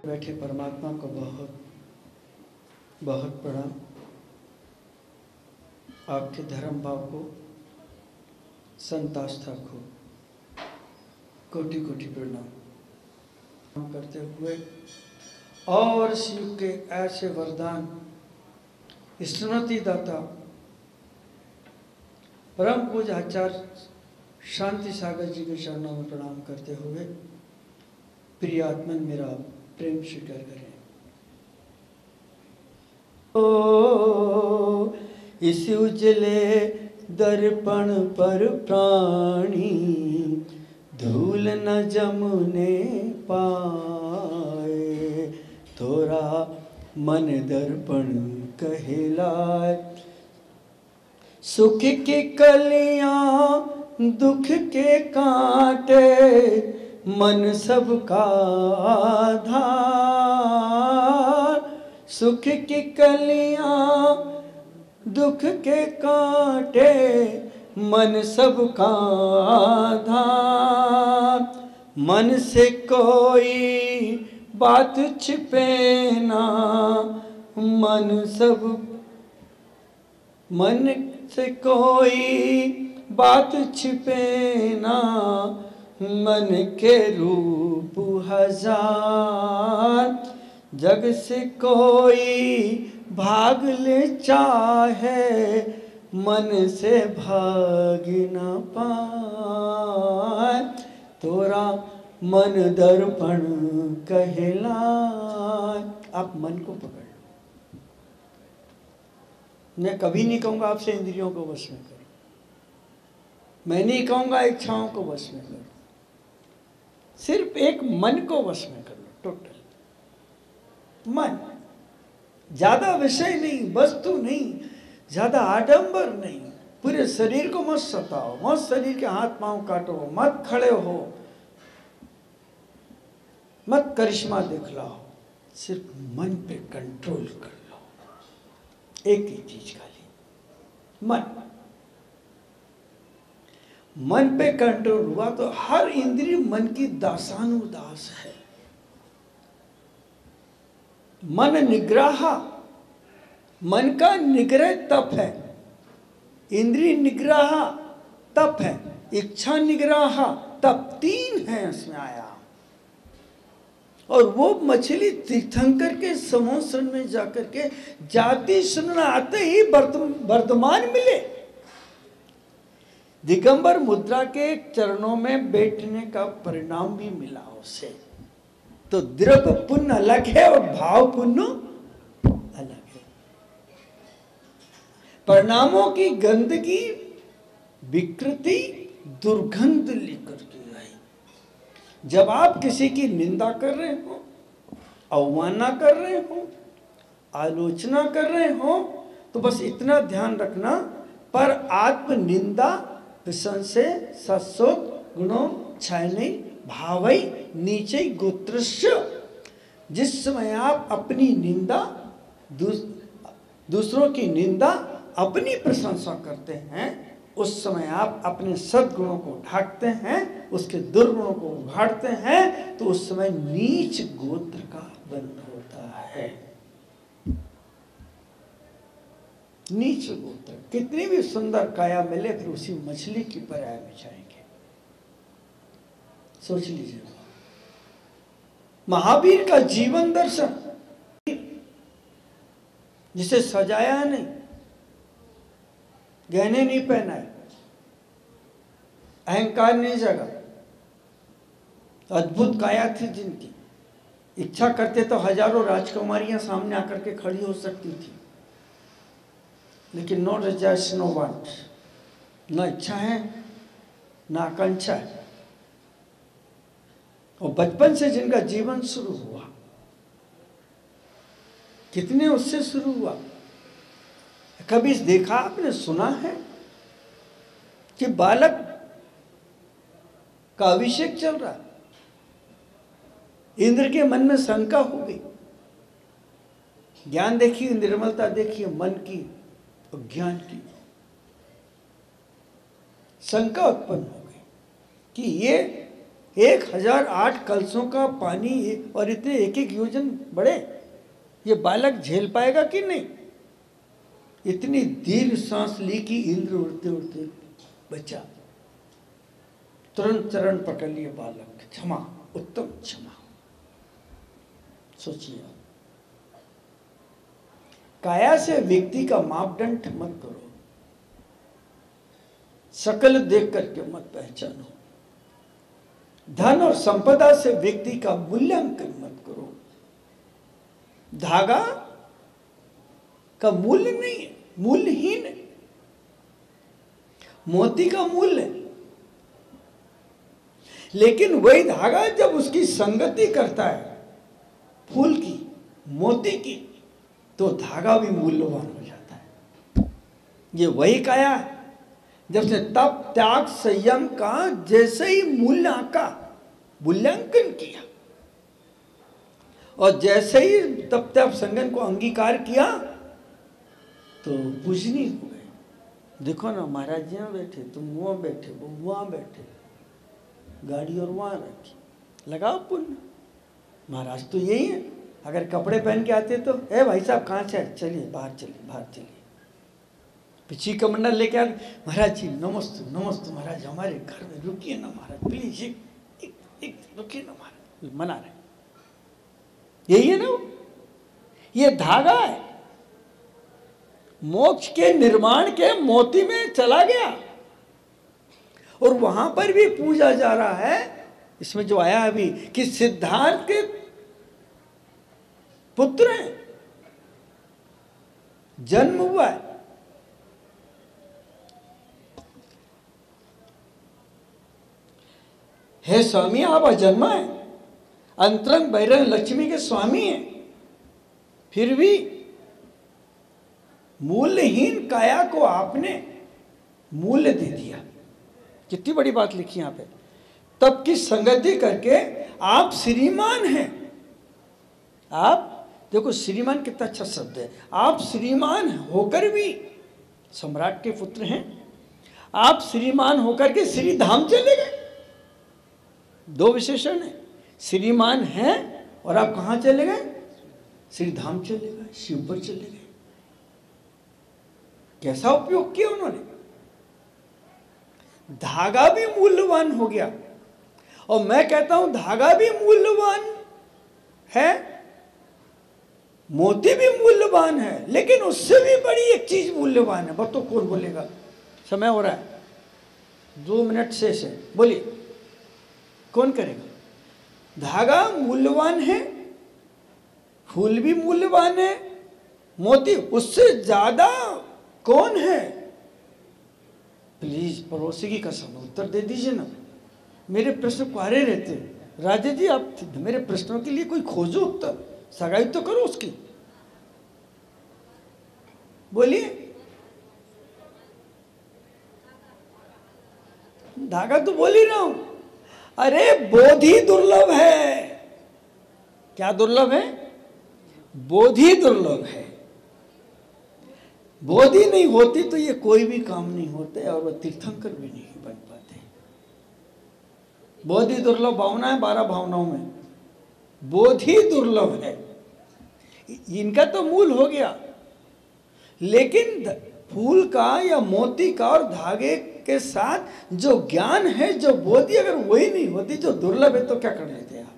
बैठे परमात्मा को बहुत बहुत प्रणाम। आपके धर्म भाव को, संत आस्था को कोटि कोटि प्रणाम करते हुए और इस युग के ऐसे वरदान स्मृति दाता परम पूज्य आचार्य शांति सागर जी के चरणों में प्रणाम करते हुए प्रिय आत्मन मेरा प्रेम स्वीकार करें। ओ इस उजले दर्पण पर प्राणी धूल न जमने पाए, थोड़ा मन दर्पण कहलाए। सुख की कलियां दुख के कांटे मन सबका आधार। सुख की कलियां दुख के कांटे मन सबका आधार। मन से कोई बात छिपे ना, मन से कोई बात छिपे ना, मन के रूप हजार। जग से कोई भाग ले चाहे, मन से भाग न पाए। तोरा मन दर्पण कहलाए। आप मन को पकड़ लो। मैं कभी नहीं कहूँगा आपसे इंद्रियों को वश में करो, मैं नहीं कहूँगा इच्छाओं को वश में करो, सिर्फ एक मन को वश में कर लो। टोटल मन, ज्यादा विषय नहीं, वस्तु नहीं, ज्यादा आडंबर नहीं। पूरे शरीर को मत सताओ, मत शरीर के हाथ पांव काटो, मत खड़े हो, मत करिश्मा दिखलाओ, सिर्फ मन पे कंट्रोल कर लो। एक ही चीज खाली, मन। मन पे कंट्रोल हुआ तो हर इंद्रिय मन की दासानुदास है। मन निग्रह, मन का निग्रह तप है, इंद्रिय निग्रह तप है, इच्छा निग्रह तप, तीन है इसमें आया। और वो मछली तीर्थंकर के समुद्र में जाकर के जाति सुनना आते ही वर्तमान मिले। दिगंबर मुद्रा के चरणों में बैठने का परिणाम भी मिला उसे। तो द्रव्य पुण्य अलग है और भाव पुण्य अलग है। परिणामों की गंदगी, विकृति, दुर्गंध लेकर के आई। जब आप किसी की निंदा कर रहे हो, अवमानना कर रहे हो, आलोचना कर रहे हो, तो बस इतना ध्यान रखना, पर आत्मनिंदा विसंशय सत्सोत गुणों क्षयने भावई नीचे गोत्रस्य। जिस समय आप अपनी निंदा, दूसरों की निंदा, अपनी प्रशंसा करते हैं, उस समय आप अपने सद्गुणों को ढांकते हैं, उसके दुर्गुणों को उघाड़ते हैं, तो उस समय नीच गोत्र का बंध होता है। नीच गोत्र, कितनी भी सुंदर काया मिले फिर उसी मछली की पर्याय में जाएंगे। सोच लीजिए। महावीर का जीवन दर्शन, जिसे सजाया नहीं, गहने नहीं पहनाए, अहंकार नहीं जगा, अद्भुत काया थी जिनकी, इच्छा करते तो हजारों राजकुमारियां सामने आकर के खड़ी हो सकती थी, लेकिन नो डिजायर नो वांट, न इच्छा है न आकांक्षा है। और बचपन से जिनका जीवन शुरू हुआ, कितने उससे शुरू हुआ। कभी देखा आपने, सुना है कि बालक का अभिषेक चल रहा है, इंद्र के मन में शंका हो गई। ज्ञान देखिए, निर्मलता देखिए, मन की और ज्ञान की शंका उत्पन्न हो गई कि ये 1008 कलशों का पानी और इतने एक एक योजन बड़े, ये बालक झेल पाएगा कि नहीं। इतनी दीर्घ सांस ली कि इंद्र उड़ते उड़ते बचा। तुरंत चरण पकड़ लिए बालक, क्षमा, उत्तम क्षमा। सोचिए, काया से व्यक्ति का मापदंड मत करो, शकल देख करके मत पहचानो। धन और संपदा से व्यक्ति का मूल्यांकन मत करो। धागा का मूल्य नहीं है, मूल्यहीन है। मोती का मूल्य है, लेकिन वही धागा जब उसकी संगति करता है फूल की, मोती की, तो धागा भी मूल्यवान हो जाता है। ये वही काया है, जब से तप त्याग संयम का जैसे ही मूल्य आका, मूल्यांकन किया और जैसे ही तप त्याग संयम को अंगीकार किया तो पूजनीय हो गए। देखो ना, महाराज जी बैठे, तुम वहां बैठे, वो वहां बैठे, गाड़ी और वहां रखी, लगाओ पुण्य। महाराज तो यही है। अगर कपड़े पहन के आते तो ए भाई साहब कहाँ से, चलिए बाहर चलिए, बाहर चलिए। पिछी कमंडल लेके आते, महाराज जी नमस्ते नमस्ते महाराज, हमारे घर में रुकिए ना महाराज, प्लीज एक रुकिए ना महाराज, मना रहे। यही है ना, ये धागा है, मोक्ष के निर्माण के मोती में चला गया और वहां पर भी पूजा जा रहा है। इसमें जो आया अभी कि सिद्धार्थ के पुत्र हैं, जन्म हुआ है। हे स्वामी, आप अजन्मा है, अंतरंग बहिरंग लक्ष्मी के स्वामी हैं, फिर भी मूल्यहीन काया को आपने मूल्य दे दिया। कितनी बड़ी बात लिखी यहां पे। तब की संगति करके आप श्रीमान हैं। आप देखो, श्रीमान कितना अच्छा शब्द है। आप श्रीमान होकर भी सम्राट के पुत्र हैं, आप श्रीमान होकर के श्री धाम चले गए। दो विशेषण है, श्रीमान हैं और आप कहां चले गए, श्री धाम चले गए, शिव पर चले गए। कैसा उपयोग किया उन्होंने। धागा भी मूल्यवान हो गया और मैं कहता हूं धागा भी मूल्यवान है, मोती भी मूल्यवान है, लेकिन उससे भी बड़ी एक चीज मूल्यवान है। बताओ कौन बोलेगा। समय हो रहा है, 2 मिनट शेष है, बोलिए कौन करेगा। धागा मूल्यवान है, फूल भी मूल्यवान है, मोती उससे ज्यादा कौन है। प्लीज पड़ोसी की कसम उत्तर दे दीजिए ना। मेरे प्रश्न क्वारे रहते हैं। राजा जी आप मेरे प्रश्नों के लिए कोई खोजो उत्तर, सगाई तो करो उसकी। बोलिए। धागा तो बोल ही रहा हूं। अरे बोधि दुर्लभ है। क्या दुर्लभ है, बोधि दुर्लभ है। बोधि नहीं होती तो ये कोई भी काम नहीं होते और वह तीर्थंकर भी नहीं बन पाते। बोधि दुर्लभ भावना है 12 भावनाओं में, बोधि दुर्लभ है। इनका तो मूल हो गया, लेकिन फूल का या मोती का और धागे के साथ जो ज्ञान है, जो बोधि, अगर वही नहीं होती, जो दुर्लभ है, तो क्या कर लेते आप।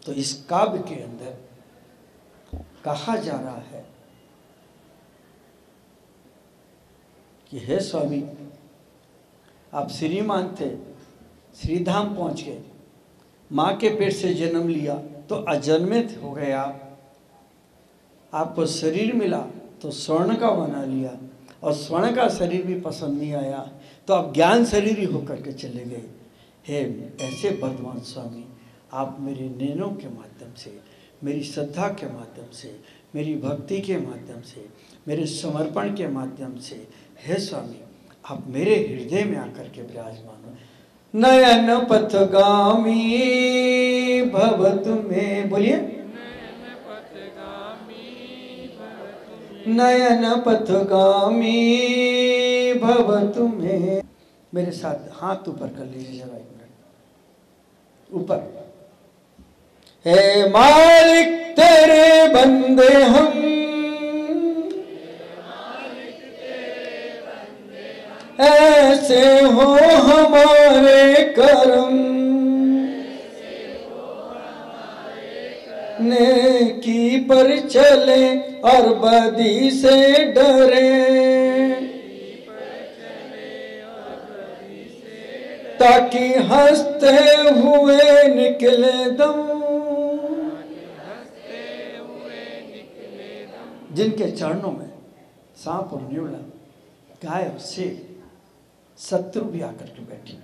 तो इस काव्य के अंदर कहा जा रहा है कि हे स्वामी, आप श्रीमान थे, श्रीधाम पहुंच गए, मां के पेट से जन्म लिया तो अजन्मित हो गए आपको शरीर मिला तो स्वर्ण का बना लिया और स्वर्ण का शरीर भी पसंद नहीं आया तो आप ज्ञान शरीर ही होकर के चले गए। हे ऐसे वर्धमान स्वामी, आप मेरे नैनों के माध्यम से, मेरी श्रद्धा के माध्यम से, मेरी भक्ति के माध्यम से, मेरे समर्पण के माध्यम से, हे स्वामी आप मेरे हृदय में आकर के विराजमान हो। नयन पथगामी भवतु मे, बोलिए, नयन पथगामी भवतु मे। मेरे साथ हाथ ऊपर कर लीजिए जरा, एक मिनट ऊपर। हे मालिक तेरे बंदे हम, ऐसे हो हमारे करम, नेकी पर चले और बदी से डरे, ताकि हंसते हुए निकले दम। जिनके चरणों में सांप और न्यूला, गाय और शेर, शत्रु भी आकर के बैठे,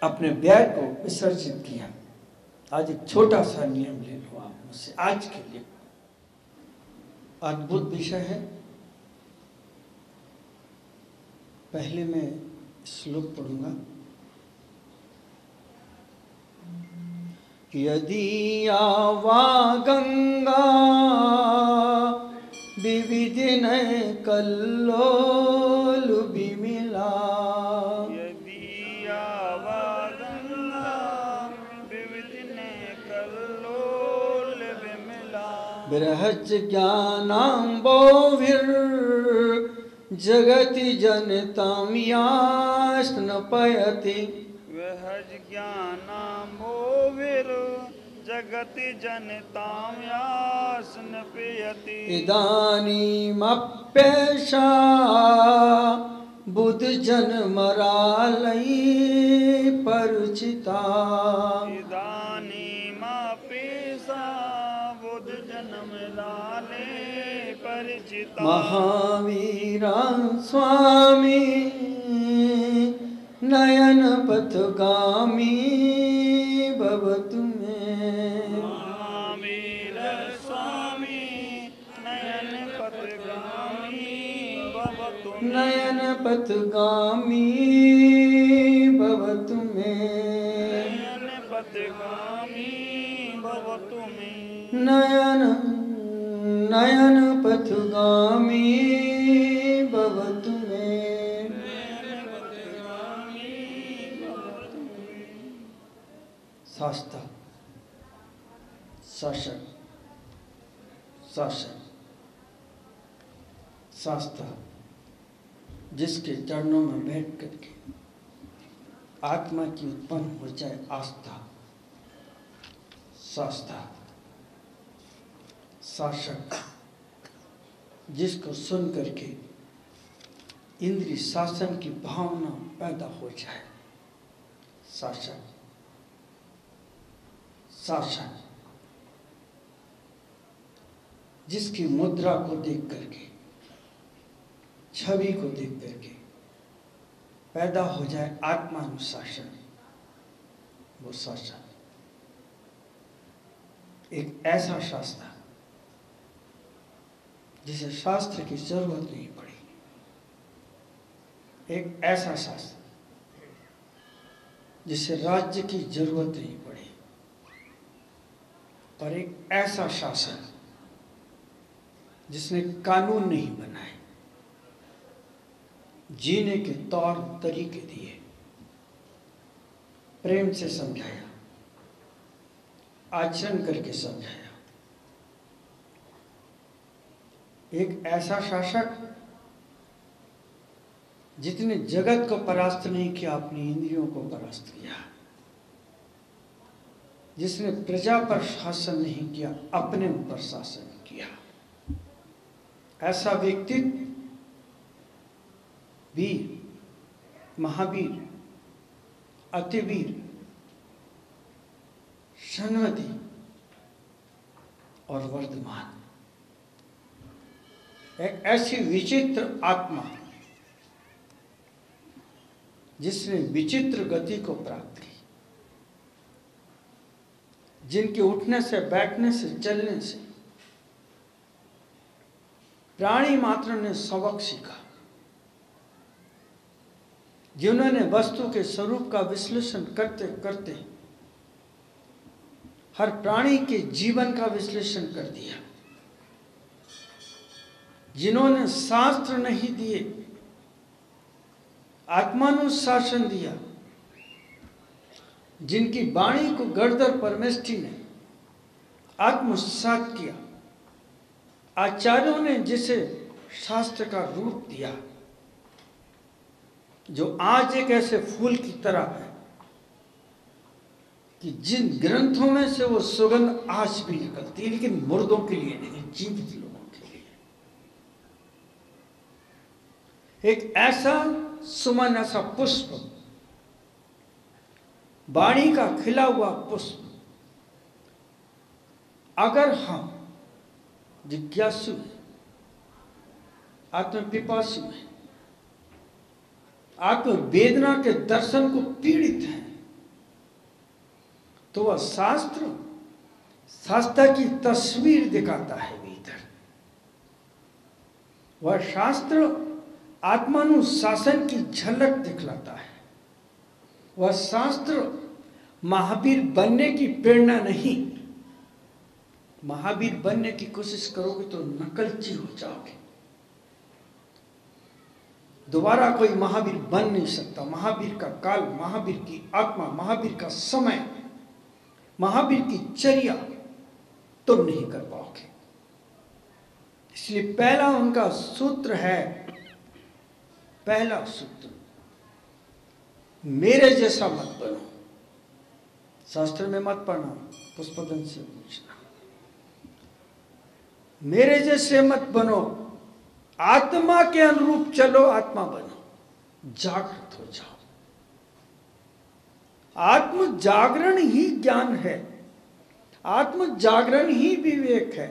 अपने बैर को विसर्जित किया। आज एक छोटा सा नियम ले लो आप मुझसे आज के लिए, अद्भुत विषय है। पहले मैं श्लोक पढ़ूंगा। यदि आवा गंगा विविधिन कल्लोल विमिला, यदि आवा गंगा विविधिन कल्लोल विमिला, बृहज ज्ञानाम्बोभिर् जगति जनतां यास्नपयति, वहज ज्ञानाम्बोभिर् जगति जनतां यास्नपयति। इदानीमप्येषा बुद्ध जन्मरालयी परिचिता, इदानीमप्येषा बुद्ध जन्मराले परिचिता। महावीरा स्वामी नयन पथगामी भवतु मे, महावीर स्वामी नयन पथगामी भवतु मे, नयन पथगामी भवतु मे, नयन पथगामी भवतु मे, नयन नयन पथगामी भवतु मे। शास्त्र, शासन, शासन, शास्त्र, जिसके चरणों में बैठ करके आत्मा की उत्पन्न हो जाए आस्था, शास्त्र, शासक, जिसको सुन करके इंद्रिय शासन की भावना पैदा हो जाए, शासक, शासन, जिसकी मुद्रा को देख करके, छवि को देख करके पैदा हो जाए आत्मानुशासन, वो शासन। एक ऐसा शास्त्र जिसे शास्त्र की जरूरत नहीं पड़ी, एक ऐसा शास्त्र जिसे राज्य की जरूरत नहीं पड़ी, और एक ऐसा शासन जिसने कानून नहीं बनाए, जीने के तौर तरीके दिए, प्रेम से समझाया, आचरण करके समझाया। एक ऐसा शासक जितने जगत को परास्त नहीं किया, अपनी इंद्रियों को परास्त किया, जिसने प्रजा पर शासन नहीं किया, अपने ऊपर शासन किया। ऐसा व्यक्तित्व वीर, महावीर, अतिवीर, शन्वती और वर्धमान, एक ऐसी विचित्र आत्मा जिसने विचित्र गति को प्राप्त की, जिनके उठने से, बैठने से, चलने से प्राणी मात्र ने सबक सीखा, जिन्होंने वस्तु के स्वरूप का विश्लेषण करते करते हर प्राणी के जीवन का विश्लेषण कर दिया। जिन्होंने शास्त्र नहीं दिए, आत्मानुशासन दिया, जिनकी वाणी को गणधर परमेष्ठी ने आत्मसात किया, आचार्यों ने जिसे शास्त्र का रूप दिया, जो आज एक ऐसे फूल की तरह है कि जिन ग्रंथों में से वो सुगंध आज भी निकलती है, लेकिन मुर्दों के लिए नहीं, जीवित लोगों के लिए। एक ऐसा सुमन, ऐसा पुष्प, वाणी का खिला हुआ पुष्प, अगर हम जिज्ञासु हैं, आत्मपिपासु हैं, आत्मवेदना के दर्शन को पीड़ित हैं, तो वह शास्त्र की तस्वीर दिखाता है भीतर। वह शास्त्र आत्मानुशासन की झलक दिखलाता है। वह शास्त्र महावीर बनने की प्रेरणा नहीं। महावीर बनने की कोशिश करोगे तो नकलची हो जाओगे। दोबारा कोई महावीर बन नहीं सकता। महावीर का काल, महावीर की आत्मा, महावीर का समय, महावीर की चर्या तुम नहीं कर पाओगे। इसलिए पहला उनका सूत्र है, पहला सूत्र, मेरे जैसा मत बनो। शास्त्र में मत पढ़ना, पुष्पदन से पूछना। मेरे जैसे मत बनो, आत्मा के अनुरूप चलो, आत्मा बनो, जागृत हो जाओ। आत्म जागरण ही ज्ञान है, आत्म जागरण ही विवेक है।